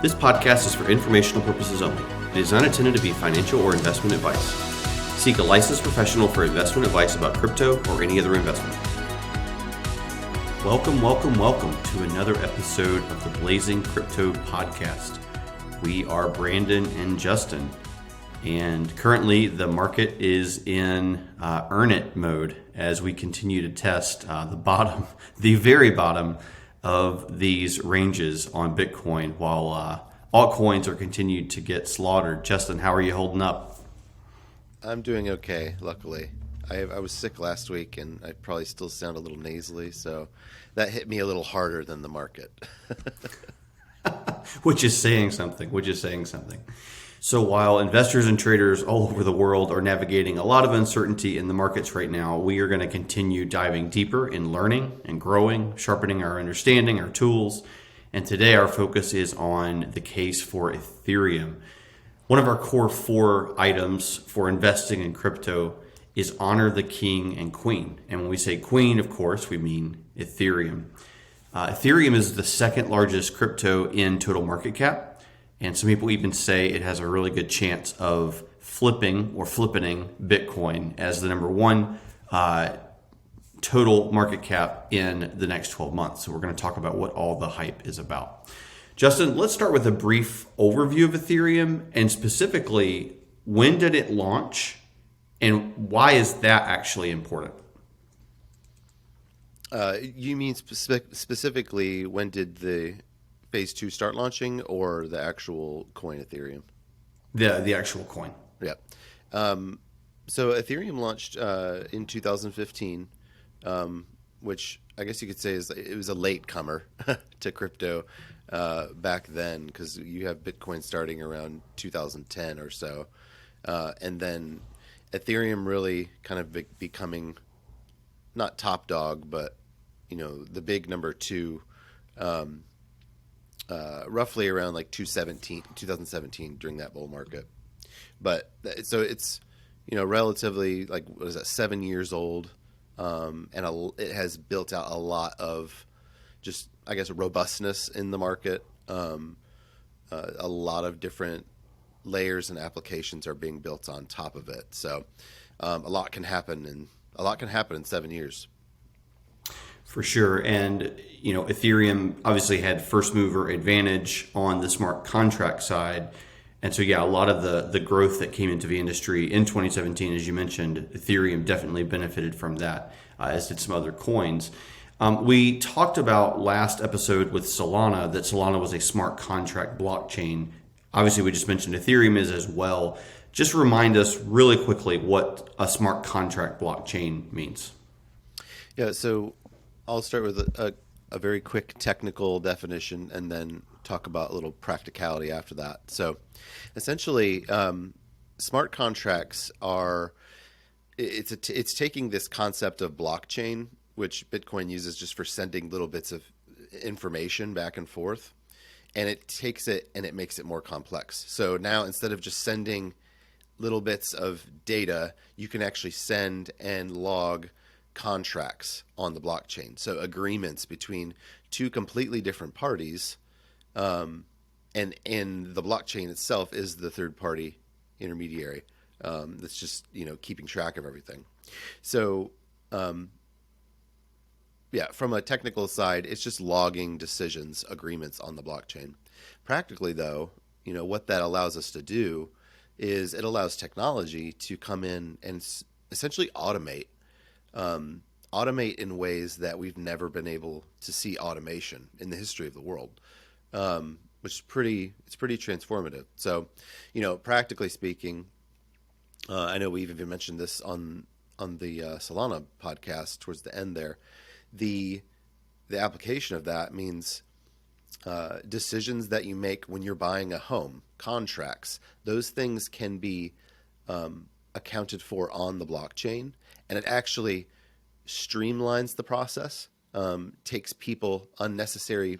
This podcast is for informational purposes only. It is not intended to be financial or investment advice. Seek a licensed professional for investment advice about crypto or any other investment. Welcome to another episode of the Blazing Crypto Podcast. We are Brandon and Justin, and currently the market is in earn it mode as we continue to test the very bottom of these ranges on Bitcoin while altcoins are continued to get slaughtered. Justin, how are you holding up? I'm doing okay, luckily. I was sick last week and I probably still sound a little nasally, so that hit me a little harder than the market. Which is saying something. So while investors and traders all over the world are navigating a lot of uncertainty in the markets right now, we are going to continue diving deeper in learning and growing, sharpening our understanding, our tools. And today our focus is on the case for Ethereum. One of our core 4 items for investing in crypto is honor the king and queen. And when we say queen, of course, we mean Ethereum. Ethereum is the second largest crypto in total market cap. And some people even say it has a really good chance of flippening Bitcoin as the number one total market cap in the next 12 months. So we're going to talk about what all the hype is about. Justin, let's start with a brief overview of Ethereum, and specifically, when did it launch and why is that actually important? You mean specifically when did the Phase 2 start launching, or the actual coin Ethereum? The actual coin. Yeah. So Ethereum launched in 2015, which I guess you could say it was a late comer to crypto back then, because you have Bitcoin starting around 2010 or so. And then Ethereum really kind of becoming not top dog, but the big number 2 roughly around like 2017 during that bull market. But so it's relatively, like, what is that, 7 years old, and it has built out a lot of just, I guess, robustness in the market. A lot of different layers and applications are being built on top of it. So a lot can happen in 7 years. For sure. And, Ethereum obviously had first mover advantage on the smart contract side. And so, a lot of the growth that came into the industry in 2017, as you mentioned, Ethereum definitely benefited from that, as did some other coins. We talked about last episode with Solana that Solana was a smart contract blockchain. Obviously, we just mentioned Ethereum is as well. Just remind us really quickly what a smart contract blockchain means. Yeah, so I'll start with a very quick technical definition and then talk about a little practicality after that. So essentially, smart contracts it's taking this concept of blockchain, which Bitcoin uses just for sending little bits of information back and forth, and it takes it and it makes it more complex. So now, instead of just sending little bits of data, you can actually send and log contracts on the blockchain. So agreements between 2 completely different parties, and the blockchain itself is the third party intermediary that's just keeping track of everything. So from a technical side, it's just logging decisions, agreements on the blockchain. Practically, though, what that allows us to do is it allows technology to come in and essentially automate in ways that we've never been able to see automation in the history of the world, which is pretty transformative. So, practically speaking, I know we've even mentioned this on the Solana podcast towards the end there. The application of that means decisions that you make when you're buying a home, contracts, those things can be accounted for on the blockchain, and it actually streamlines the process, takes unnecessary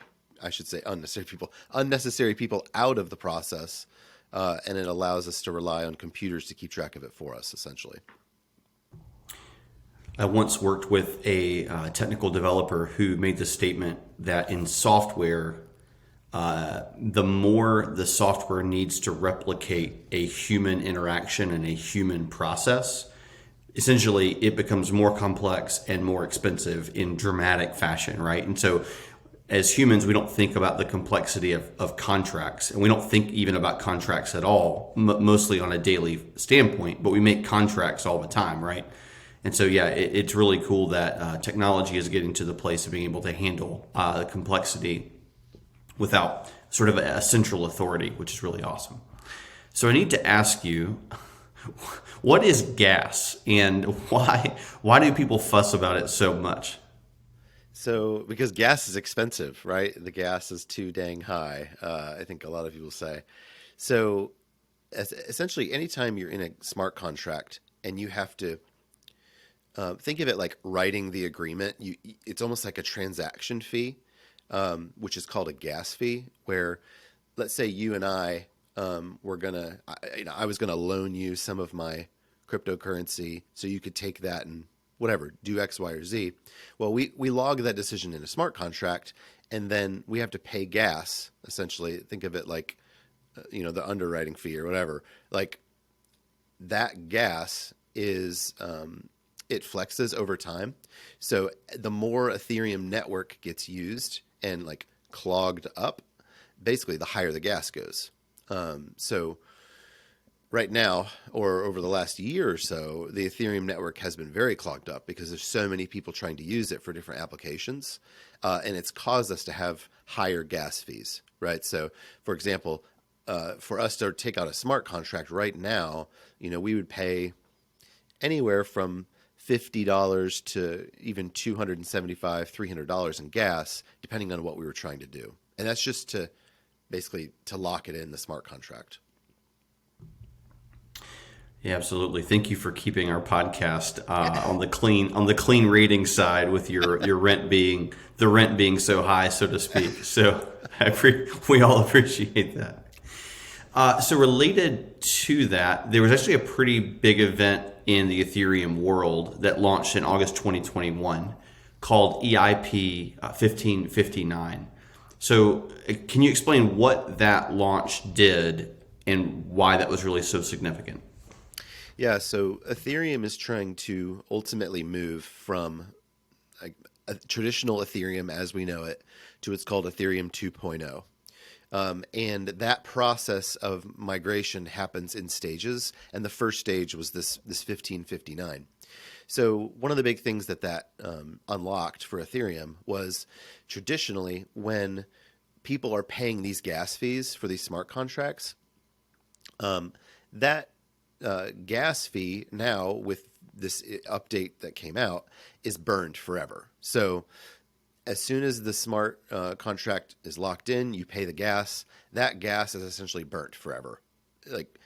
people out of the process, and it allows us to rely on computers to keep track of it for us, essentially. I once worked with a technical developer who made the statement that in software, the more the software needs to replicate a human interaction and a human process, essentially it becomes more complex and more expensive in dramatic fashion, right? And so as humans, we don't think about the complexity of contracts, and we don't think even about contracts at all, mostly on a daily standpoint, but we make contracts all the time, right? And so, yeah, it's really cool that technology is getting to the place of being able to handle the complexity without sort of a central authority, which is really awesome. So I need to ask you, what is gas, and why do people fuss about it so much? So, because gas is expensive, right? The gas is too dang high, I think a lot of people say. So, essentially, anytime you're in a smart contract and you have to think of it like writing the agreement, it's almost like a transaction fee, which is called a gas fee, where let's say you and I were I was gonna loan you some of my cryptocurrency so you could take that and whatever, do X, Y, or Z. Well, we log that decision in a smart contract, and then we have to pay gas, essentially. Think of it like, the underwriting fee or whatever. Like that gas is, it flexes over time. So the more Ethereum network gets used and like clogged up, basically the higher the gas goes. So right now, or over the last year or so, the Ethereum network has been very clogged up because there's so many people trying to use it for different applications. And it's caused us to have higher gas fees, right? So, for example, for us to take out a smart contract right now, we would pay anywhere from $50 to even $275, $300 in gas, depending on what we were trying to do. And that's just to basically to lock it in the smart contract. Yeah, absolutely. Thank you for keeping our podcast on the clean rating side, with your rent being so high, so to speak. So we all appreciate that. So related to that, there was actually a pretty big event in the Ethereum world that launched in August 2021 called EIP 1559. So can you explain what that launch did and why that was really so significant? Yeah, so Ethereum is trying to ultimately move from a traditional Ethereum as we know it to what's called Ethereum 2.0. And that process of migration happens in stages, and the first stage was this 1559. So one of the big things that unlocked for Ethereum was traditionally when people are paying these gas fees for these smart contracts, that gas fee now with this update that came out is burned forever. So as soon as the smart contract is locked in, you pay the gas. That gas is essentially burnt forever. Like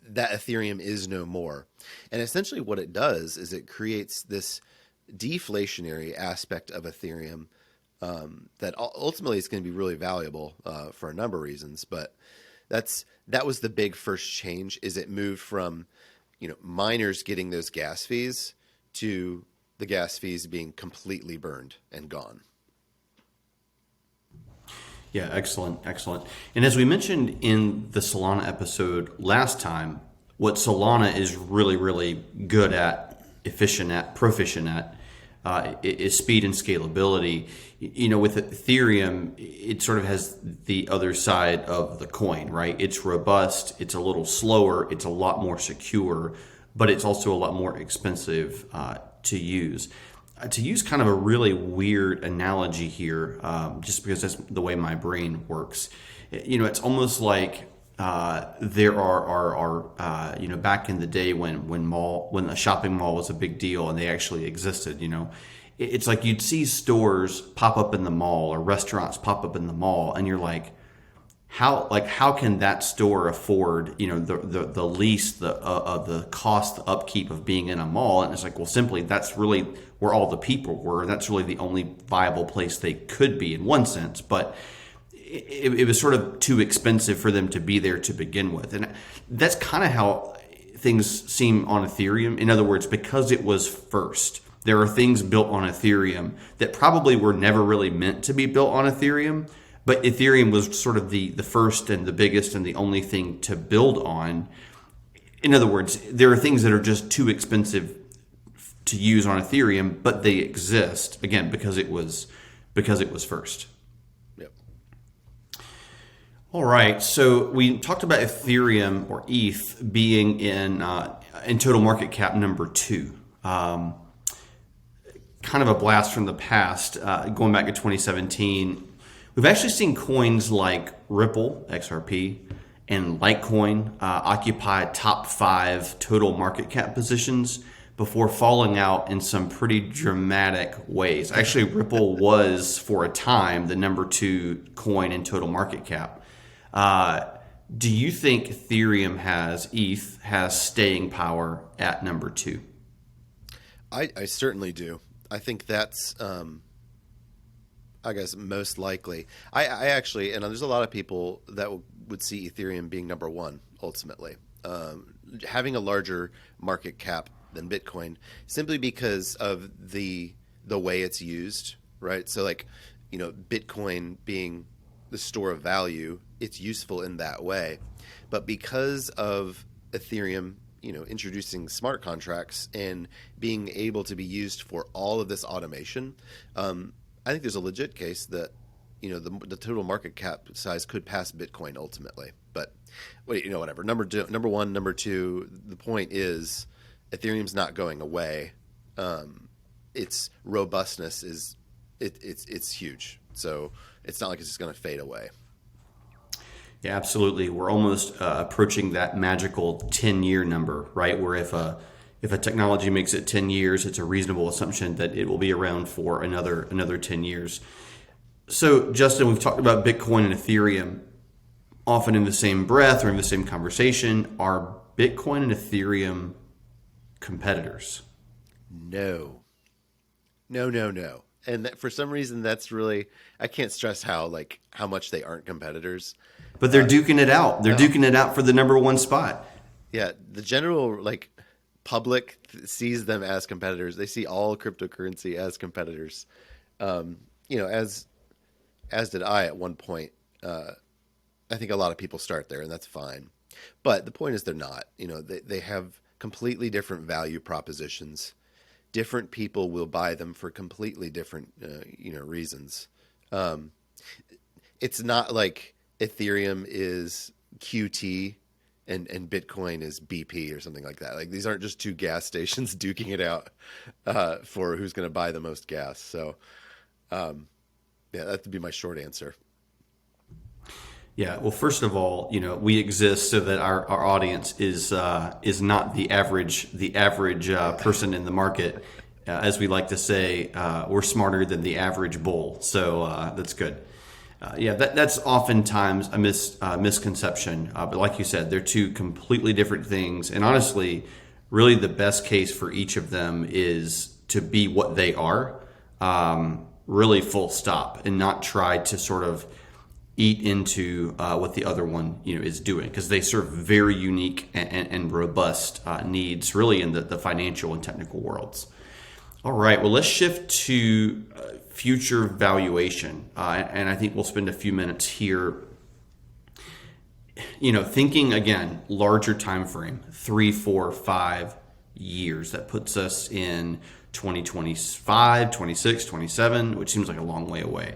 that Ethereum is no more. And essentially what it does is it creates this deflationary aspect of Ethereum that ultimately is going to be really valuable for a number of reasons. But that was the big first change. Is it moved from miners getting those gas fees to the gas fees being completely burned and gone. Yeah, excellent. And as we mentioned in the Solana episode last time, what Solana is really, really good at, proficient at, is speed and scalability. With Ethereum, it sort of has the other side of the coin, right? It's robust, it's a little slower, it's a lot more secure, but it's also a lot more expensive to use. To use kind of a really weird analogy here, just because that's the way my brain works, it's almost like there are back in the day when a shopping mall was a big deal and they actually existed, it's like you'd see stores pop up in the mall or restaurants pop up in the mall, and you're like, how can that store afford the lease, the cost, the upkeep of being in a mall? And it's like, well, simply that's really where all the people were. That's really the only viable place they could be in one sense, but it was sort of too expensive for them to be there to begin with. And that's kind of how things seem on Ethereum. In other words, because it was first, there are things built on Ethereum that probably were never really meant to be built on Ethereum, but Ethereum was sort of the first and the biggest and the only thing to build on. In other words, there are things that are just too expensive to use on Ethereum, but they exist again because it was first. Yep. All right, so we talked about Ethereum or ETH being in total market cap number 2. Kind of a blast from the past, going back to 2017. We've actually seen coins like Ripple, XRP, and Litecoin occupy top 5 total market cap positions before falling out in some pretty dramatic ways. Actually, Ripple was, for a time, the number 2 coin in total market cap. Do you think Ethereum ETH has staying power at number 2? I certainly do. I think that's, I guess, most likely. I actually, and there's a lot of people that would see Ethereum being number 1 ultimately. Having a larger market cap than Bitcoin, simply because of the way it's used, right? So like, Bitcoin being the store of value, it's useful in that way. But because of Ethereum, introducing smart contracts and being able to be used for all of this automation, I think there's a legit case that, the total market cap size could pass Bitcoin ultimately. But whatever. Number 1, number 2, the point is Ethereum's not going away. Its robustness it's huge. So it's not like it's just going to fade away. Yeah, absolutely. We're almost approaching that magical 10-year number, right? Where if a technology makes it 10 years, it's a reasonable assumption that it will be around for another 10 years. So, Justin, we've talked about Bitcoin and Ethereum often in the same breath or in the same conversation. Are Bitcoin and Ethereum competitors? No. And for some reason, that's really, I can't stress how much they aren't competitors. But they're duking it out. They're duking it out for the number 1 spot. Yeah, the general public sees them as competitors. They see all cryptocurrency as competitors. As did I at one point. I think a lot of people start there, and that's fine. But the point is, they're not. They have completely different value propositions. Different people will buy them for completely different, reasons. It's not like Ethereum is QT and Bitcoin is BP or something like that. Like, these aren't just 2 gas stations duking it out for who's going to buy the most gas. So, yeah, that would be my short answer. Yeah. Well, first of all, we exist so that our audience is not the average person in the market. As we like to say, we're smarter than the average bull. So that's good. That's oftentimes a misconception. But like you said, they're 2 completely different things. And honestly, really the best case for each of them is to be what they are, really full stop, and not try to sort of eat into what the other one is doing, because they serve very unique and robust needs really in the financial and technical worlds. All right, well, let's shift to future valuation, and I think we'll spend a few minutes here thinking again, larger time frame, 3, 4, 5 years. That puts us in 2025, 26, 27, which seems like a long way away.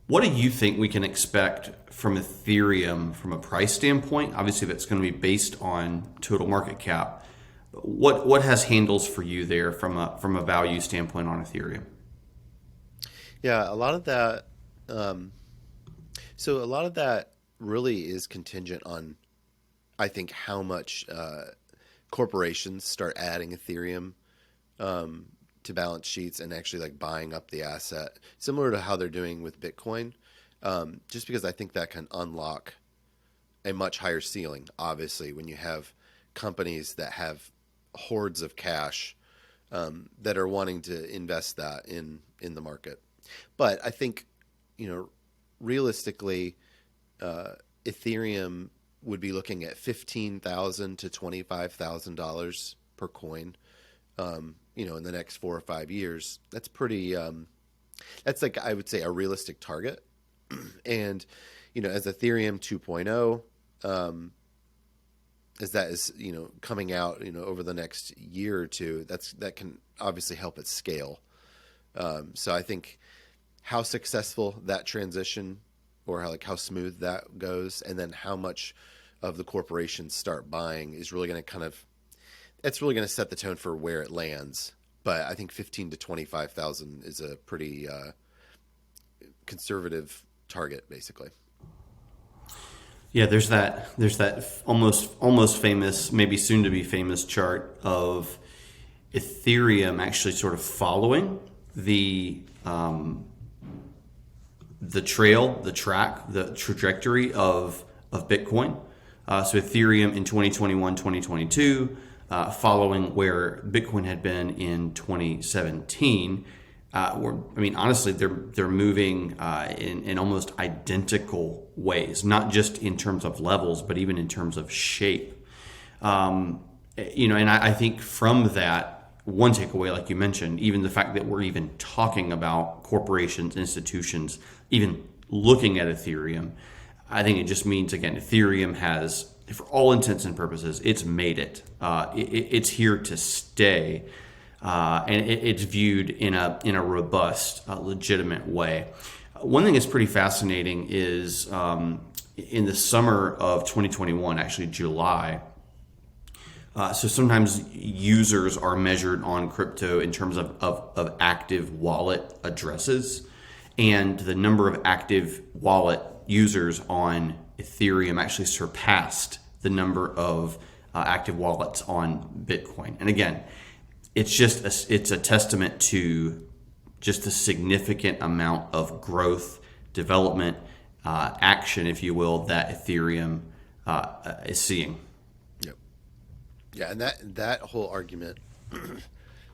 What do you think we can expect from Ethereum from a price standpoint? Obviously, that's going to be based on total market cap. What has handles for you there from a value standpoint on Ethereum? Yeah, a lot of that. So a lot of that really is contingent on, I think, how much corporations start adding Ethereum to balance sheets and actually buying up the asset, similar to how they're doing with Bitcoin. Just because I think that can unlock a much higher ceiling, obviously, when you have companies that have hordes of cash that are wanting to invest that in the market. But I think, realistically, Ethereum would be looking at $15,000 to $25,000 per coin, in the next 4 or 5 years. That's pretty, that's I would say a realistic target. And, as Ethereum 2.0, as that is, coming out, over the next year or two, that can obviously help it scale. So I think how successful that transition, or how smooth that goes, and then how much of the corporations start buying is really going to it's really going to set the tone for where it lands. But I think 15 to 25,000 is a pretty conservative target, basically. Yeah, there's that almost famous, maybe soon to be famous chart of Ethereum actually sort of following the trajectory of Bitcoin. So Ethereum in 2021, 2022, following where Bitcoin had been in 2017. Honestly, they're moving in almost identical ways, not just in terms of levels, but even in terms of shape. And I think from that, one takeaway, like you mentioned, even the fact that we're even talking about corporations, institutions, even looking at Ethereum, I think it just means, again, Ethereum has, for all intents and purposes, it's made it. It's here to stay. And it's viewed in a robust, legitimate way. One thing that's pretty fascinating is in the summer of 2021, actually July. So sometimes users are measured on crypto in terms of active wallet addresses, and the number of active wallet users on Ethereum actually surpassed the number of active wallets on Bitcoin. And again, it's a testament to just the significant amount of growth, development, action, if you will, that Ethereum is seeing. Yep. Yeah, and that whole argument,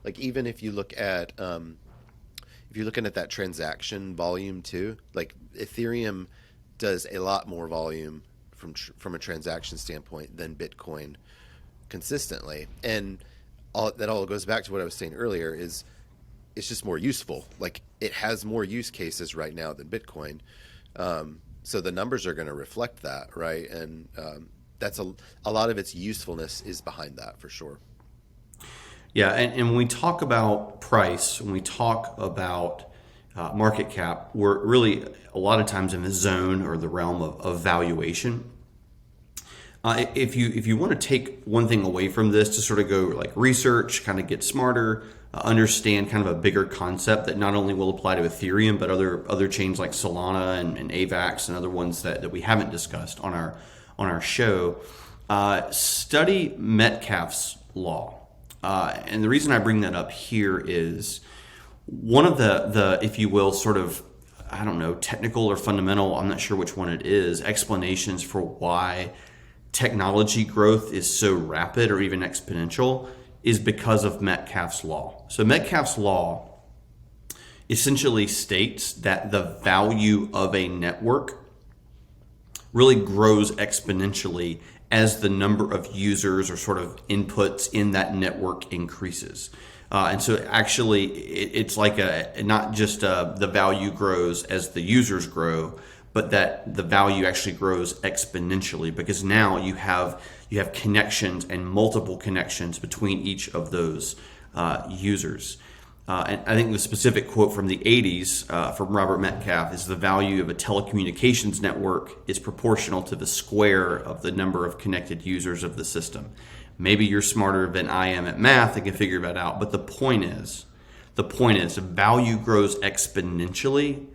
like even if you look at if you're looking at that transaction volume too, like Ethereum does a lot more volume from a transaction standpoint than Bitcoin consistently, and that all goes back to what I was saying earlier, is it's just more useful. Like it has more use cases right now than Bitcoin. So the numbers are going to reflect that, right? And that's a lot of its usefulness is behind that for sure. Yeah, and when we talk about price, when we talk about market cap, we're really a lot of times in the zone or the realm of valuation. If you want to take one thing away from this to sort of go like research, kind of get smarter, understand kind of a bigger concept that not only will apply to Ethereum, but other chains like Solana and AVAX and other ones that we haven't discussed on our show, study Metcalf's law. And the reason I bring that up here is one of the if you will, sort of, I don't know, technical or fundamental, I'm not sure which one it is, explanations for why technology growth is so rapid or even exponential is because of Metcalf's law. So Metcalf's law essentially states that the value of a network really grows exponentially as the number of users or sort of inputs in that network increases. And so actually it's like not just the value grows as the users grow, but that the value actually grows exponentially because now you have connections and multiple connections between each of those users. And I think the specific quote from the 80s from Robert Metcalf is the value of a telecommunications network is proportional to the square of the number of connected users of the system. Maybe you're smarter than I am at math and can figure that out, but the point is value grows exponentially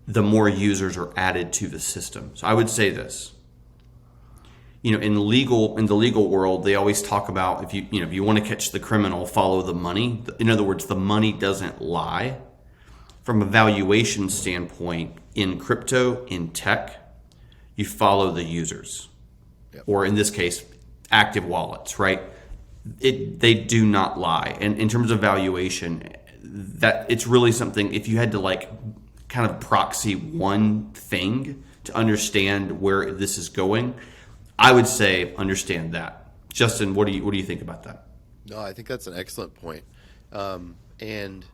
the more users are added to the system. So I would say this. In the legal world, they always talk about if you want to catch the criminal, follow the money. In other words, the money doesn't lie. From a valuation standpoint, in crypto, in tech, you follow the users, yep. Or in this case, active wallets, right? They do not lie. And in terms of valuation, that it's really something. If you had to kind of proxy one thing to understand where this is going, I would say understand that. Justin, what do you think about that? No, I think that's an excellent point. And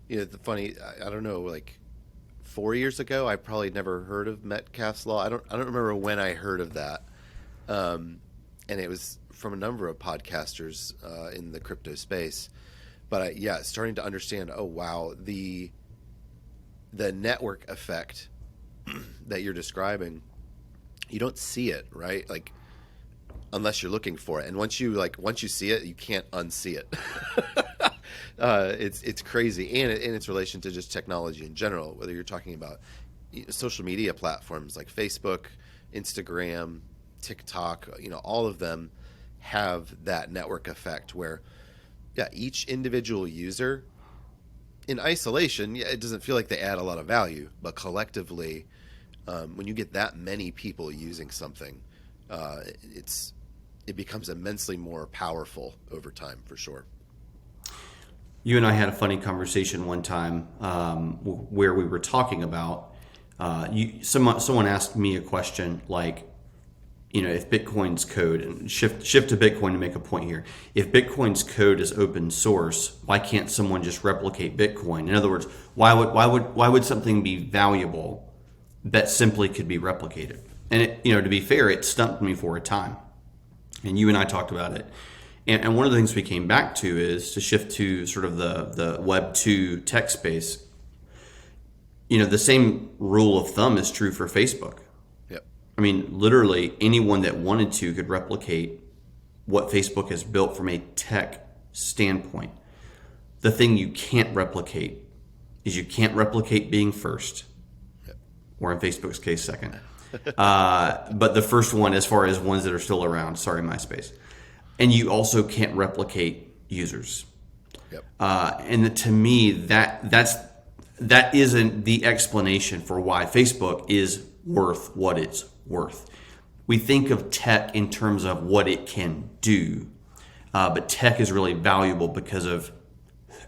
the funny, I don't know, 4 years ago. I probably never heard of Metcalf's law. I don't remember when I heard of that. And it was from a number of podcasters in the crypto space. But yeah, starting to understand, oh wow, the network effect that you're describing, you don't see it, right? Like, unless you're looking for it. And once you see it, you can't unsee it. It's crazy, and in its relation to just technology in general, whether you're talking about social media platforms like Facebook, Instagram, TikTok, all of them have that network effect where, yeah, each individual user in isolation, yeah, it doesn't feel like they add a lot of value, but collectively, when you get that many people using something, it becomes immensely more powerful over time, for sure. You and I had a funny conversation one time where we were talking about someone asked me a question like, if Bitcoin's code, and shift to Bitcoin to make a point here. If Bitcoin's code is open source, why can't someone just replicate Bitcoin? In other words, why would something be valuable that simply could be replicated? And to be fair, it stumped me for a time. And you and I talked about it. And one of the things we came back to is to shift to sort of the Web 2 tech space. The same rule of thumb is true for Facebook. Yep. I mean, literally anyone that wanted to could replicate what Facebook has built from a tech standpoint. The thing you can't replicate is you can't replicate being first, Yep. or in Facebook's case, second. But the first one, as far as ones that are still around, sorry, MySpace. And you also can't replicate users. Yep. And to me, that isn't the explanation for why Facebook is worth what it's worth. We think of tech in terms of what it can do, but tech is really valuable because of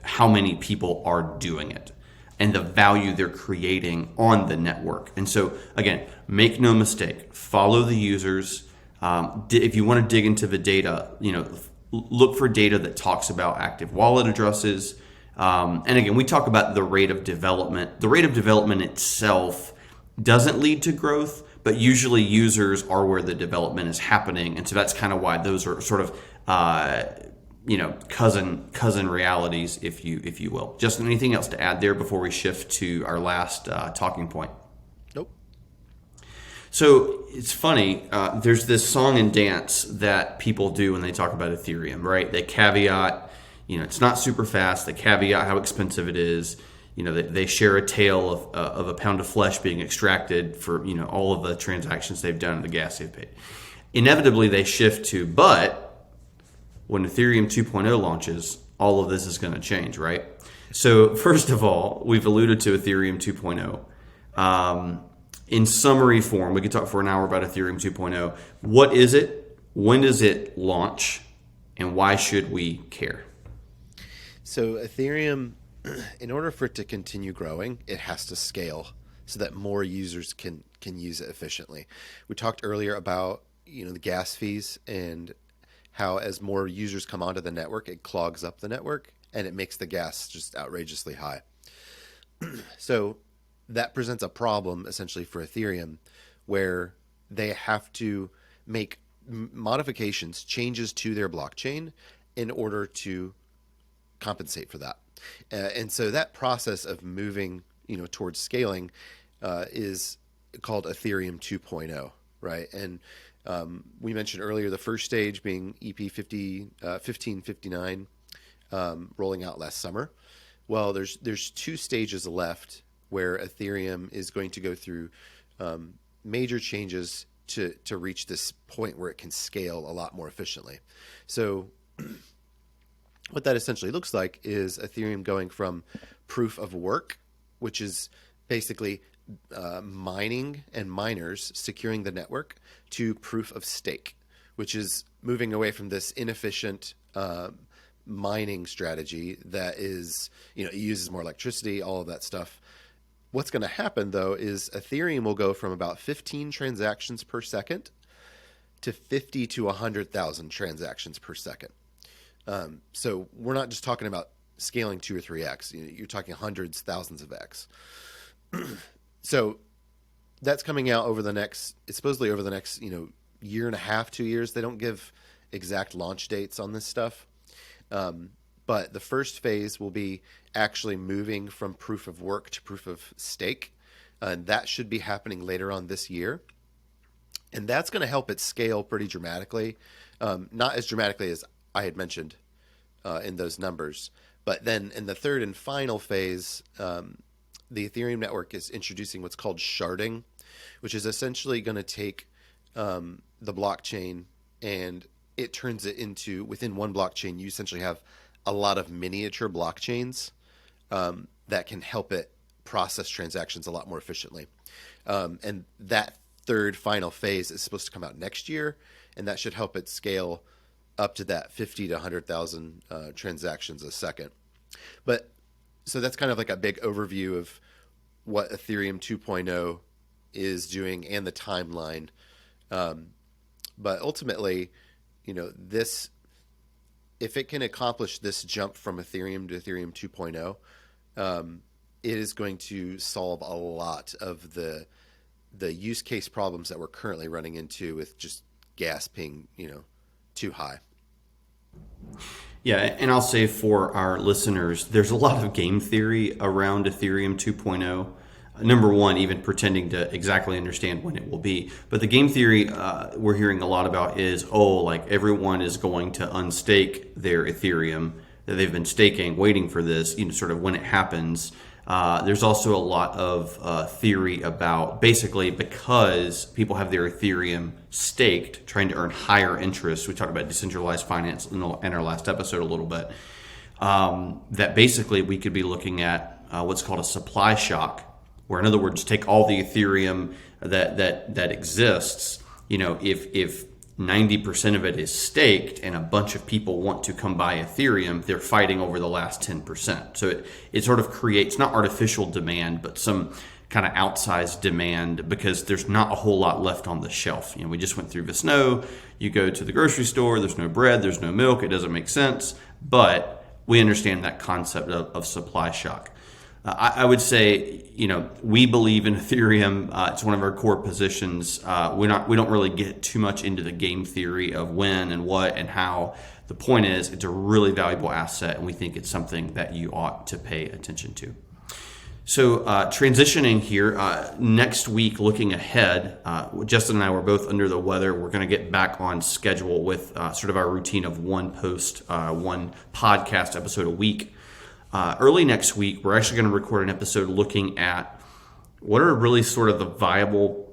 how many people are doing it and the value they're creating on the network. And so, again, make no mistake, follow the users. If you want to dig into the data, look for data that talks about active wallet addresses. And again, we talk about the rate of development. The rate of development itself doesn't lead to growth, but usually users are where the development is happening. And so that's kind of why those are sort of, cousin realities, if you will. Justin, anything else to add there before we shift to our last talking point? Nope. So it's funny, there's this song and dance that people do when they talk about Ethereum, right? They caveat, it's not super fast. They caveat how expensive it is. They share a tale of a pound of flesh being extracted for, all of the transactions they've done and the gas they've paid. Inevitably, they shift to, but when Ethereum 2.0 launches, all of this is going to change, right? So first of all, we've alluded to Ethereum 2.0. In summary form, we could talk for an hour about Ethereum 2.0. What is it? When does it launch? And why should we care? So Ethereum, in order for it to continue growing, it has to scale so that more users can use it efficiently. We talked earlier about the gas fees and how as more users come onto the network, it clogs up the network and it makes the gas just outrageously high. So that presents a problem essentially for Ethereum, where they have to make modifications, changes to their blockchain in order to compensate for that. And so that process of moving, towards scaling is called Ethereum 2.0, right? And we mentioned earlier the first stage being EP 1559, rolling out last summer. Well, there's two stages left where Ethereum is going to go through major changes to reach this point where it can scale a lot more efficiently. So what that essentially looks like is Ethereum going from proof of work, which is basically mining and miners securing the network, to proof of stake, which is moving away from this inefficient mining strategy that is, it uses more electricity, all of that stuff. What's going to happen, though, is Ethereum will go from about 15 transactions per second to 50 to 100,000 transactions per second. So we're not just talking about scaling 2 or 3x. You're talking hundreds, thousands of x. So that's coming out it's supposedly over the next, year and a half, 2 years. They don't give exact launch dates on this stuff. But the first phase will be actually moving from proof of work to proof of stake. And that should be happening later on this year. And that's going to help it scale pretty dramatically. Not as dramatically as I had mentioned in those numbers. But then in the third and final phase, the Ethereum network is introducing what's called sharding, which is essentially going to take the blockchain and it turns it into, within one blockchain, you essentially have a lot of miniature blockchains that can help it process transactions a lot more efficiently. And that third final phase is supposed to come out next year, and that should help it scale up to that 50 to 100,000 transactions a second. But so that's kind of like a big overview of what Ethereum 2.0 is doing and the timeline. But ultimately, this, if it can accomplish this jump from Ethereum to Ethereum 2.0, it is going to solve a lot of the use case problems that we're currently running into with just gas being, too high. Yeah, and I'll say for our listeners, there's a lot of game theory around Ethereum 2.0. Number one, even pretending to exactly understand when it will be. But the game theory we're hearing a lot about is, like everyone is going to unstake their Ethereum that they've been staking, waiting for this, sort of when it happens. There's also a lot of theory about basically because people have their Ethereum staked, trying to earn higher interest. We talked about decentralized finance in our last episode a little bit. That basically we could be looking at what's called a supply shock, where in other words, take all the Ethereum that exists. If 90% of it is staked and a bunch of people want to come buy Ethereum, they're fighting over the last 10%. So it sort of creates not artificial demand, but some kind of outsized demand because there's not a whole lot left on the shelf. We just went through the snow. You go to the grocery store, there's no bread, there's no milk. It doesn't make sense. But we understand that concept of supply shock. I would say, we believe in Ethereum. It's one of our core positions. We don't really get too much into the game theory of when and what and how. The point is, it's a really valuable asset, and we think it's something that you ought to pay attention to. So transitioning here, next week, looking ahead, Justin and I were both under the weather. We're going to get back on schedule with sort of our routine of one podcast episode a week. Early next week, we're actually going to record an episode looking at what are really sort of the viable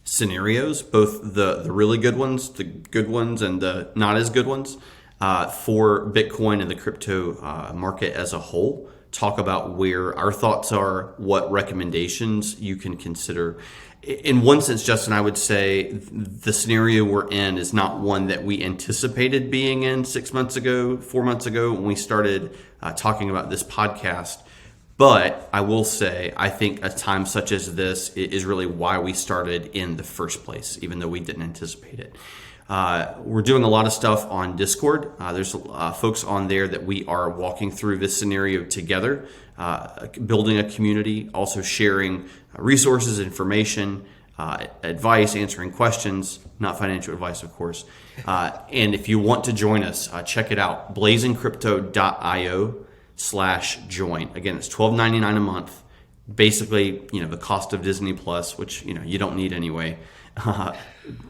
scenarios, both the really good ones, the good ones, and the not as good ones for Bitcoin and the crypto market as a whole. Talk about where our thoughts are, what recommendations you can consider. In one sense, Justin, I would say the scenario we're in is not one that we anticipated being in 6 months ago, 4 months ago when we started talking about this podcast. But I will say, I think a time such as this is really why we started in the first place, even though we didn't anticipate it. We're doing a lot of stuff on Discord. There's folks on there that we are walking through this scenario together, building a community, also sharing resources, information, advice, answering questions, not financial advice, of course. And if you want to join us, check it out, blazingcrypto.io/join. Again, it's $12.99 a month. Basically, the cost of Disney Plus, which, you don't need anyway.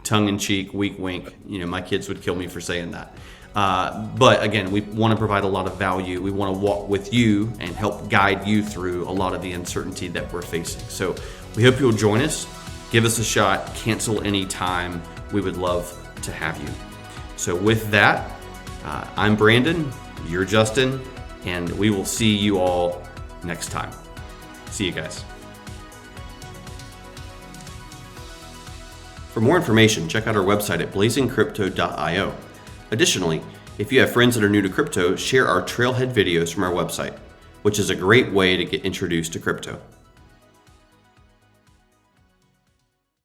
Tongue in cheek, wink, wink. My kids would kill me for saying that. But again, we want to provide a lot of value. We want to walk with you and help guide you through a lot of the uncertainty that we're facing. So we hope you'll join us. Give us a shot. Cancel anytime. We would love to have you. So with that, I'm Brandon. You're Justin. And we will see you all next time. See you guys. For more information, check out our website at blazingcrypto.io. Additionally, if you have friends that are new to crypto, share our trailhead videos from our website, which is a great way to get introduced to crypto.